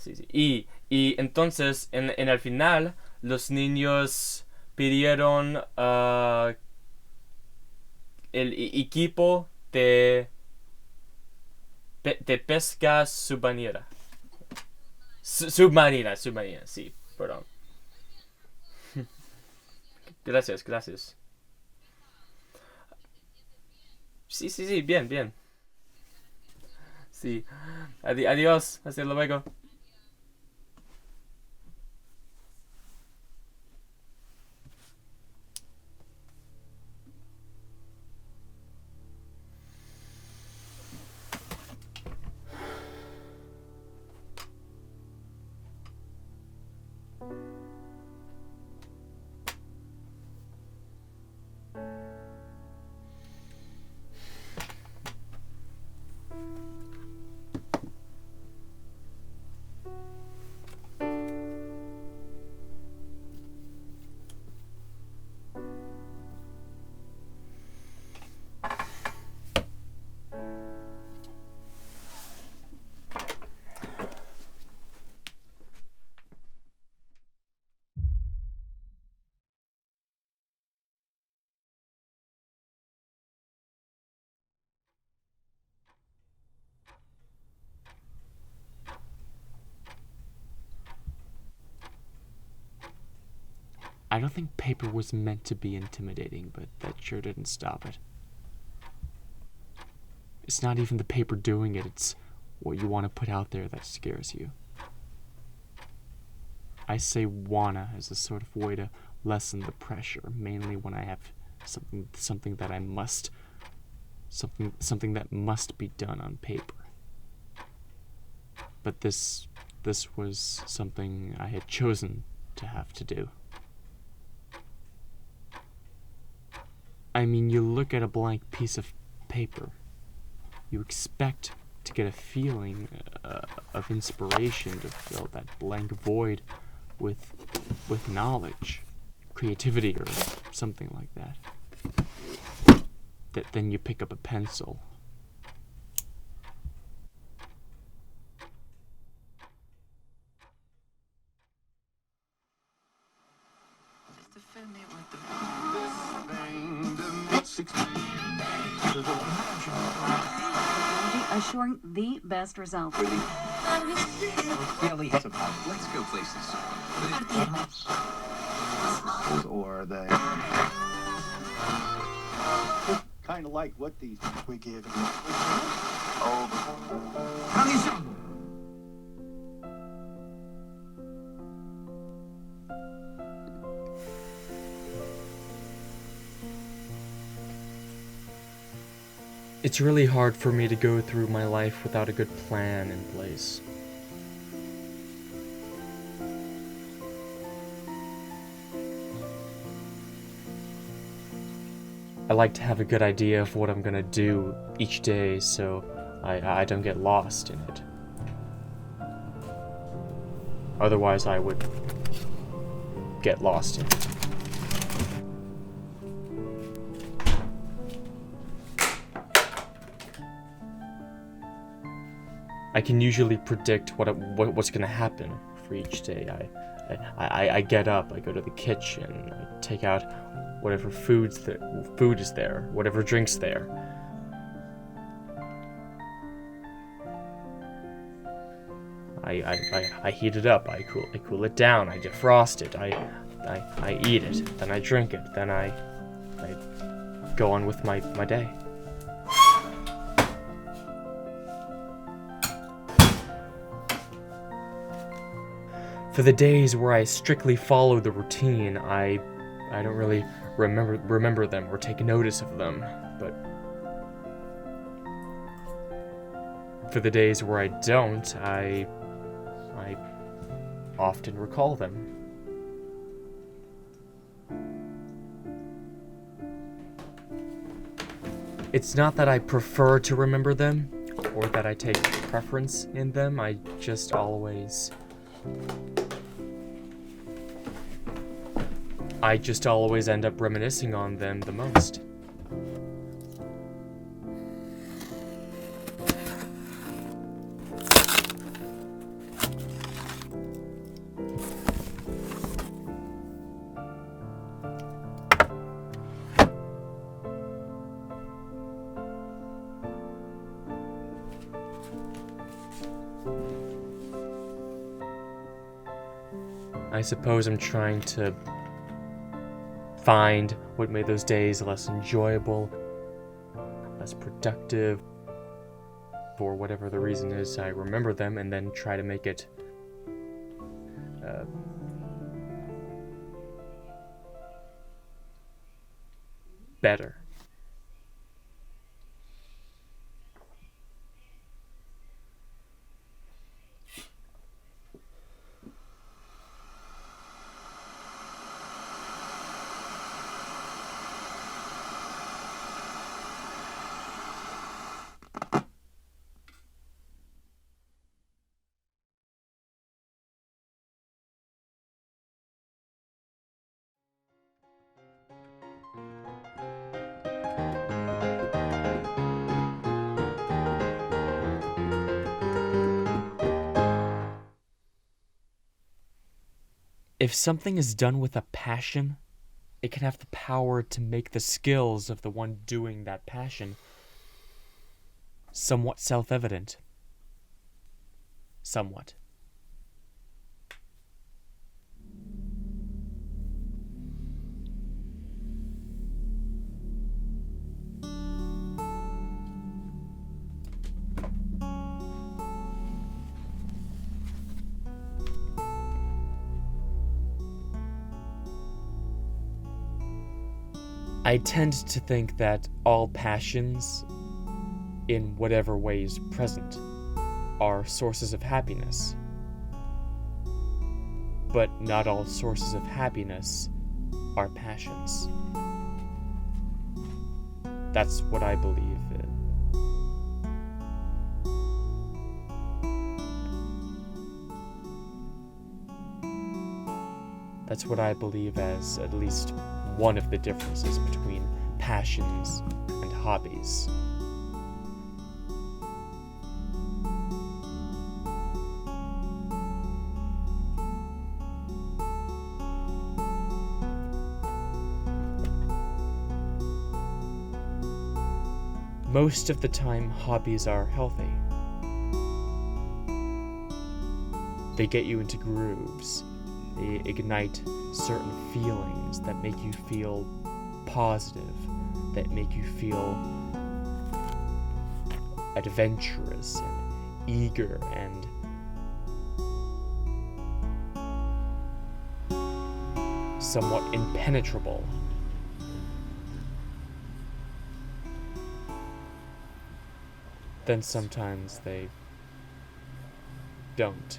sí, sí. Y entonces, en el final, los niños pidieron el equipo de pesca submarina. Submarina, sí, perdón. Gracias, gracias. Sí, sí, sí, bien, bien. Sí. Adiós, hasta luego. I don't think paper was meant to be intimidating, but that sure didn't stop it. It's not even the paper doing it, it's what you want to put out there that scares you. I say wanna as a sort of way to lessen the pressure, mainly when I have something that I must, something that must be done on paper. But this was something I had chosen to have to do. I mean, you look at a blank piece of paper, you expect to get a feeling of inspiration to fill that blank void with knowledge, creativity, or something like that. Then you pick up a pencil. Assuring the best results. Let's go places. Or they kind of like what these we give. It's really hard for me to go through my life without a good plan in place. I like to have a good idea of what I'm gonna do each day so I don't get lost in it. Otherwise, I would get lost in it. I can usually predict what's gonna happen for each day. I get up, I go to the kitchen, I take out whatever food is there, whatever drink's there. I heat it up, I cool it down, I defrost it, I eat it, then I drink it, then I go on with my day. For the days where I strictly follow the routine, I don't really remember them or take notice of them, but for the days where I don't, I often recall them. It's not that I prefer to remember them, or that I take preference in them, I just always end up reminiscing on them the most. I suppose I'm trying to find what made those days less enjoyable, less productive, for whatever the reason is. I remember them and then try to make it better. If something is done with a passion, it can have the power to make the skills of the one doing that passion somewhat self-evident. Somewhat. I tend to think that all passions, in whatever ways present, are sources of happiness. But not all sources of happiness are passions. That's what I believe. That's what I believe as at least one of the differences between passions and hobbies. Most of the time, hobbies are healthy. They get you into grooves. They ignite certain feelings that make you feel positive, that make you feel adventurous and eager and somewhat impenetrable. Then sometimes they don't.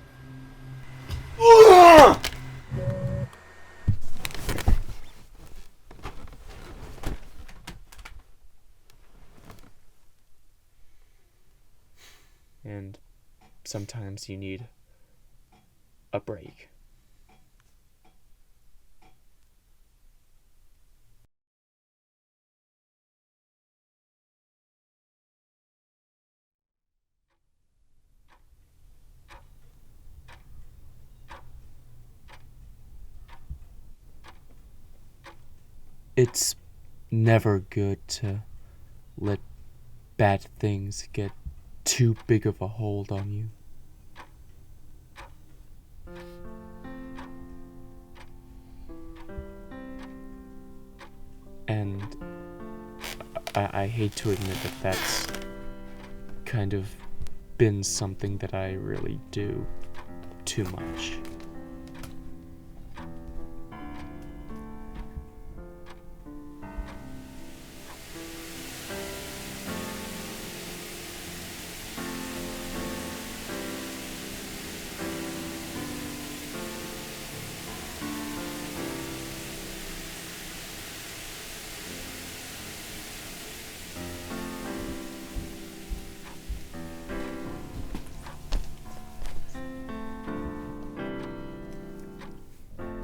And sometimes you need a break. It's never good to let bad things get too big of a hold on you. And I hate to admit that that's kind of been something that I really do too much.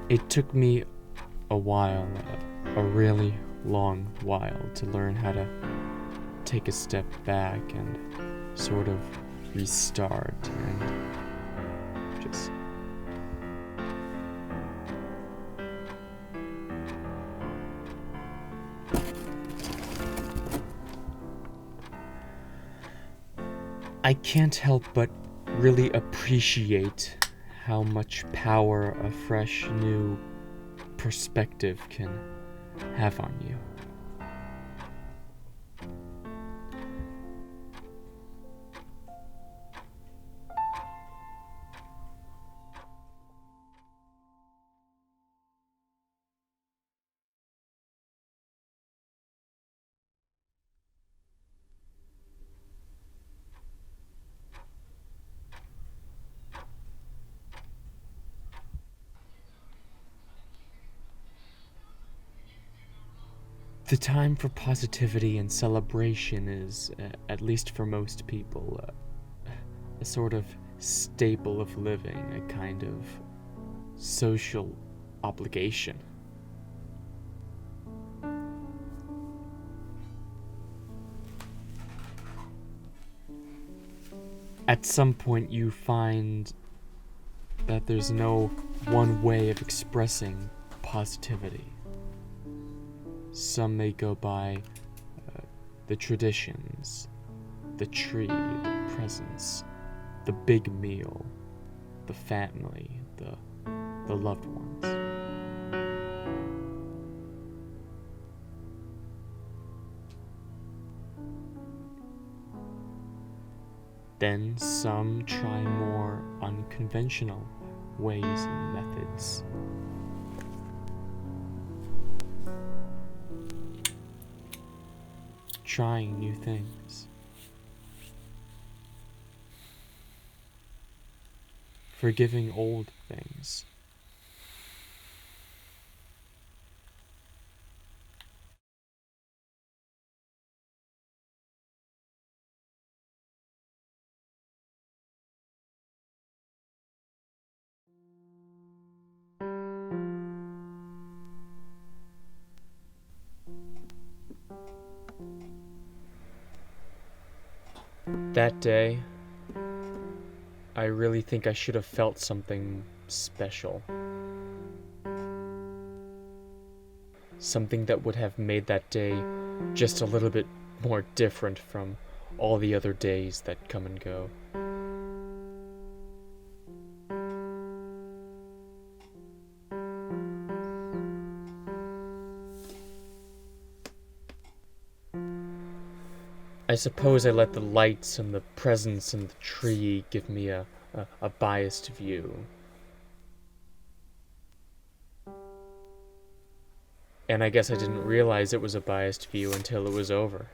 It took me a while, a really long while, to learn how to take a step back and sort of restart and just I can't help but really appreciate how much power a fresh, new perspective can have on you. The time for positivity and celebration is, at least for most people, a sort of staple of living, a kind of social obligation. At some point, you find that there's no one way of expressing positivity. Some may go by the traditions, the tree, the presents, the big meal, the family, the loved ones. Then some try more unconventional ways and methods. Trying new things. Forgiving old things. That day, I really think I should have felt something special. Something that would have made that day just a little bit more different from all the other days that come and go. I suppose I let the lights and the presents and the tree give me a biased view. And I guess I didn't realize it was a biased view until it was over.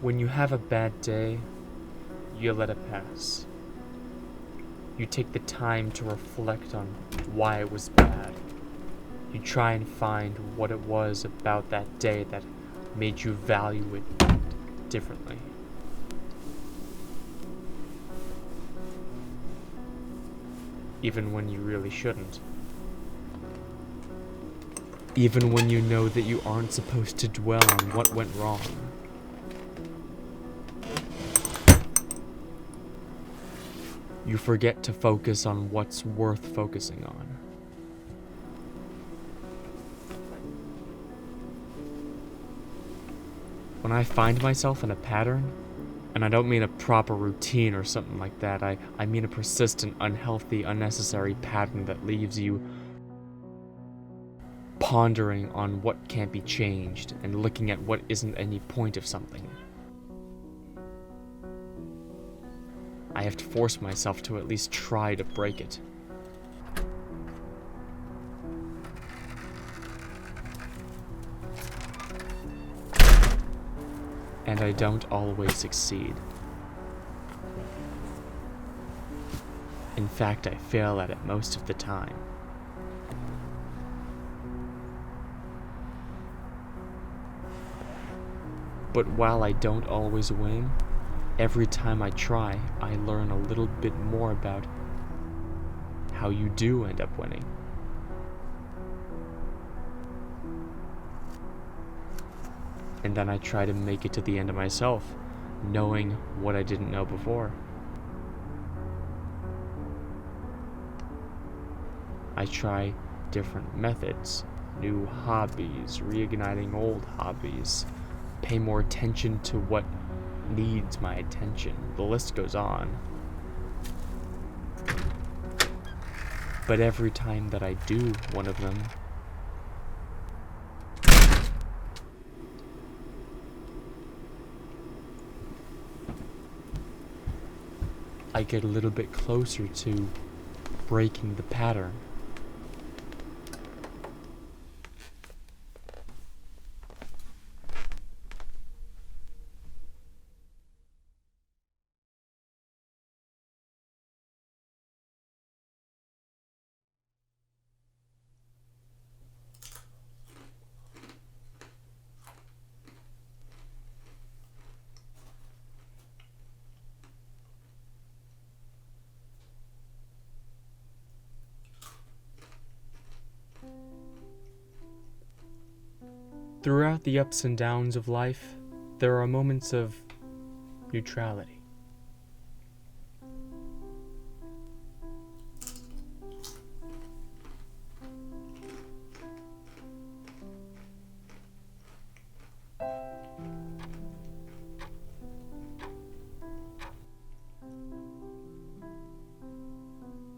When you have a bad day, you let it pass. You take the time to reflect on why it was bad. You try and find what it was about that day that made you value it differently. Even when you really shouldn't. Even when you know that you aren't supposed to dwell on what went wrong. You forget to focus on what's worth focusing on. When I find myself in a pattern, and I don't mean a proper routine or something like that, I mean a persistent, unhealthy, unnecessary pattern that leaves you pondering on what can't be changed and looking at what isn't any point of something. I have to force myself to at least try to break it. And I don't always succeed. In fact, I fail at it most of the time. But while I don't always win, every time I try, I learn a little bit more about how you do end up winning. And then I try to make it to the end of myself, knowing what I didn't know before. I try different methods, new hobbies, reigniting old hobbies, pay more attention to what needs my attention. The list goes on. But every time that I do one of them, I get a little bit closer to breaking the pattern. Throughout the ups and downs of life, there are moments of neutrality.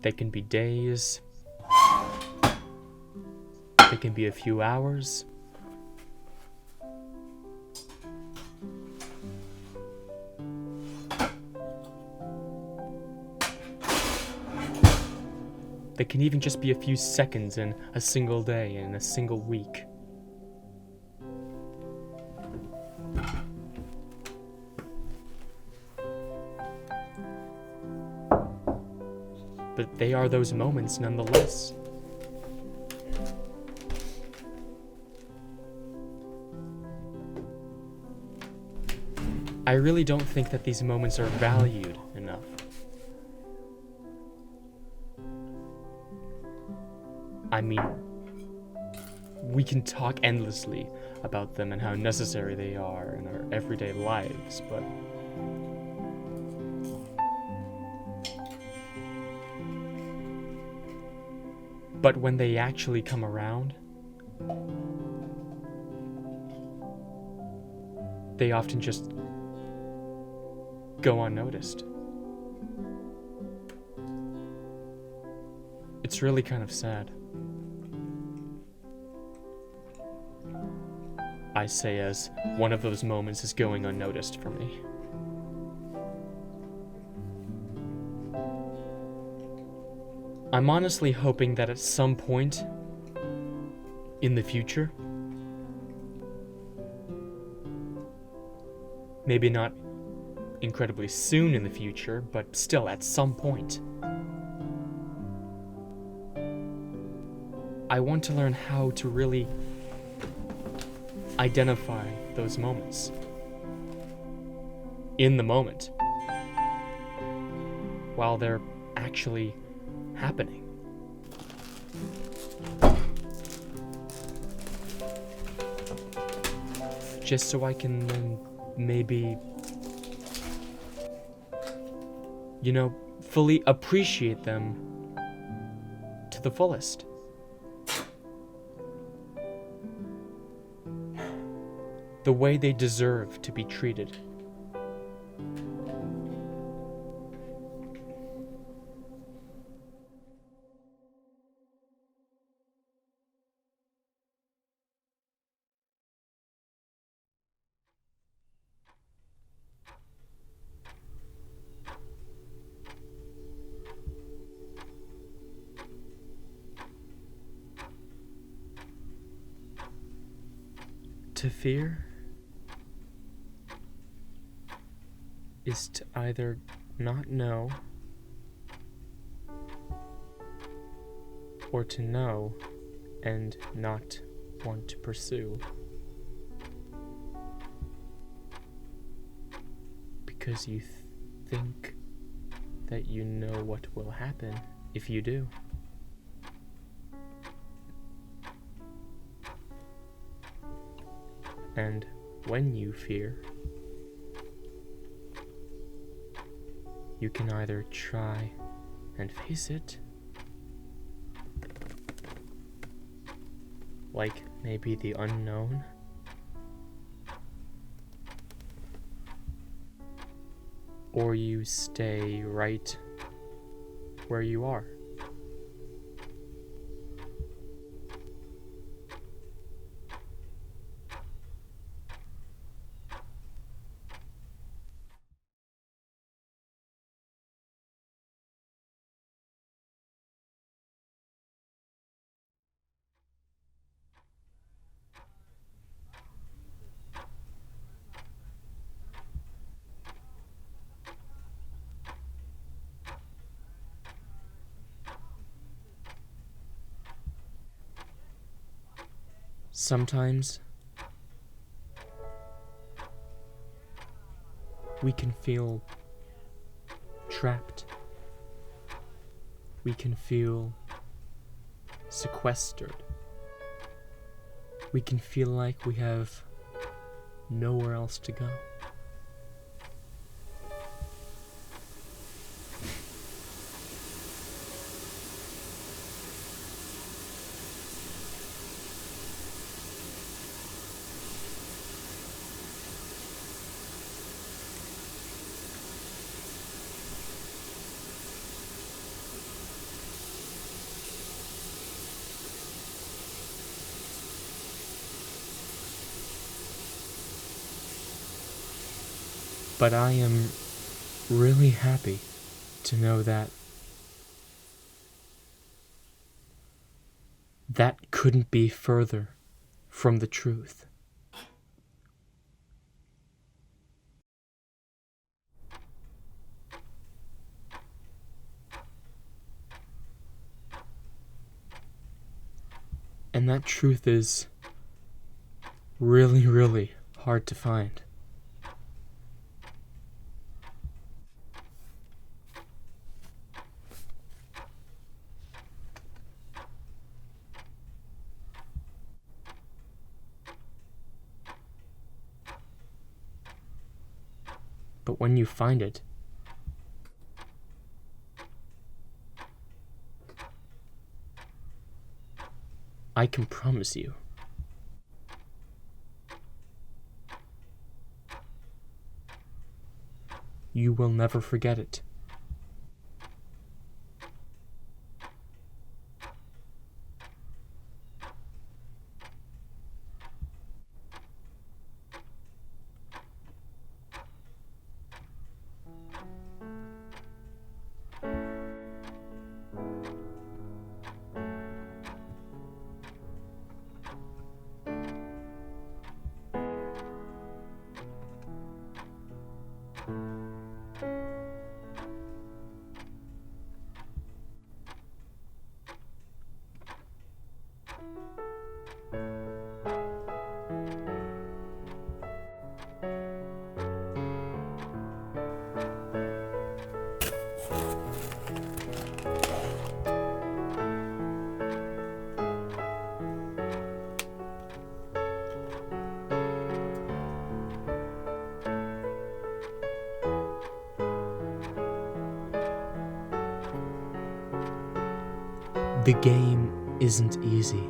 They can be days, they can be a few hours, they can even just be a few seconds in a single day, in a single week. But they are those moments nonetheless. I really don't think that these moments are valued enough. I mean, we can talk endlessly about them and how necessary they are in our everyday lives, but when they actually come around, they often just go unnoticed. It's really kind of sad. I say as one of those moments is going unnoticed for me. I'm honestly hoping that at some point in the future, maybe not incredibly soon in the future, but still at some point, I want to learn how to really identify those moments in the moment while they're actually happening. Just so I can then maybe, fully appreciate them to the fullest. The way they deserve to be treated. To fear is to either not know or to know and not want to pursue. because you think that you know what will happen if you do. And when you fear, you can either try and face it, like maybe the unknown, or you stay right where you are. Sometimes we can feel trapped. We can feel sequestered. We can feel like we have nowhere else to go. But I am really happy to know that that couldn't be further from the truth. And that truth is really, really hard to find. But when you find it, I can promise you, you will never forget it. The game isn't easy.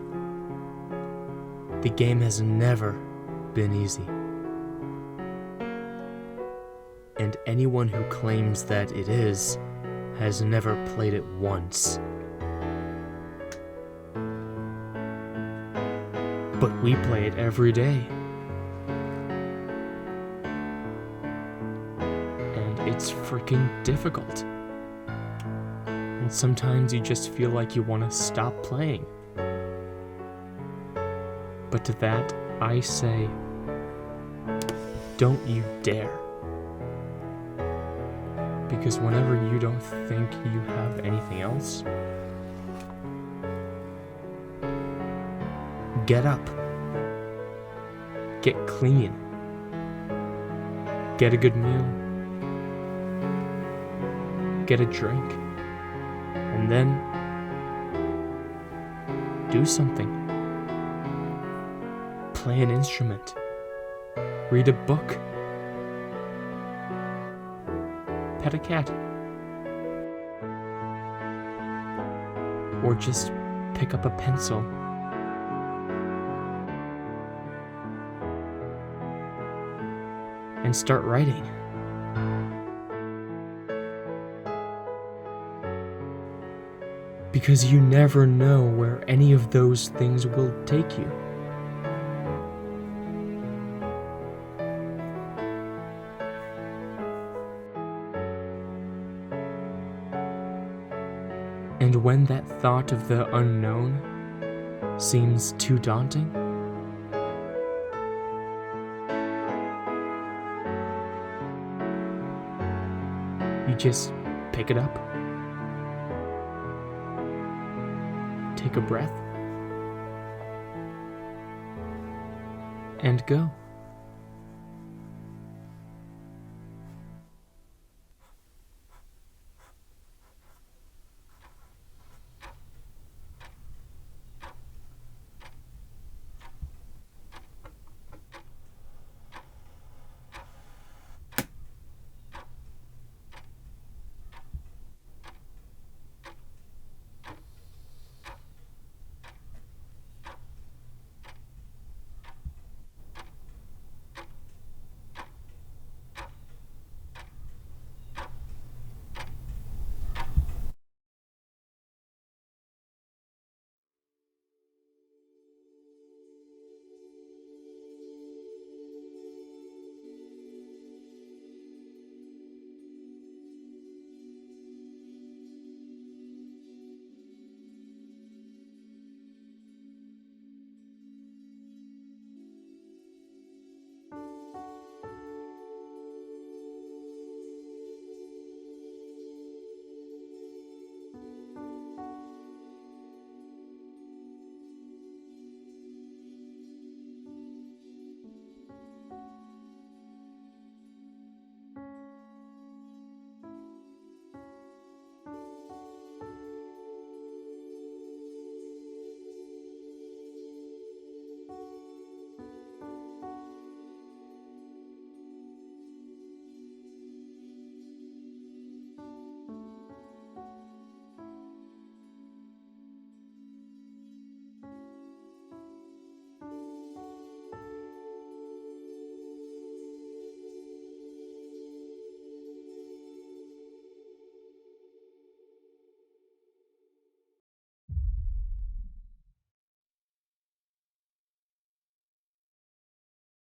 The game has never been easy. And anyone who claims that it is has never played it once. But we play it every day. And it's freaking difficult. And sometimes you just feel like you want to stop playing. But to that, I say, don't you dare. Because whenever you don't think you have anything else, get up. Get clean. Get a good meal. get a drink, and then do something. Play an instrument. Read a book. Pet a cat. Or just pick up a pencil. And start writing. Because you never know where any of those things will take you. And when that thought of the unknown seems too daunting, you just pick it up, take a breath, and go.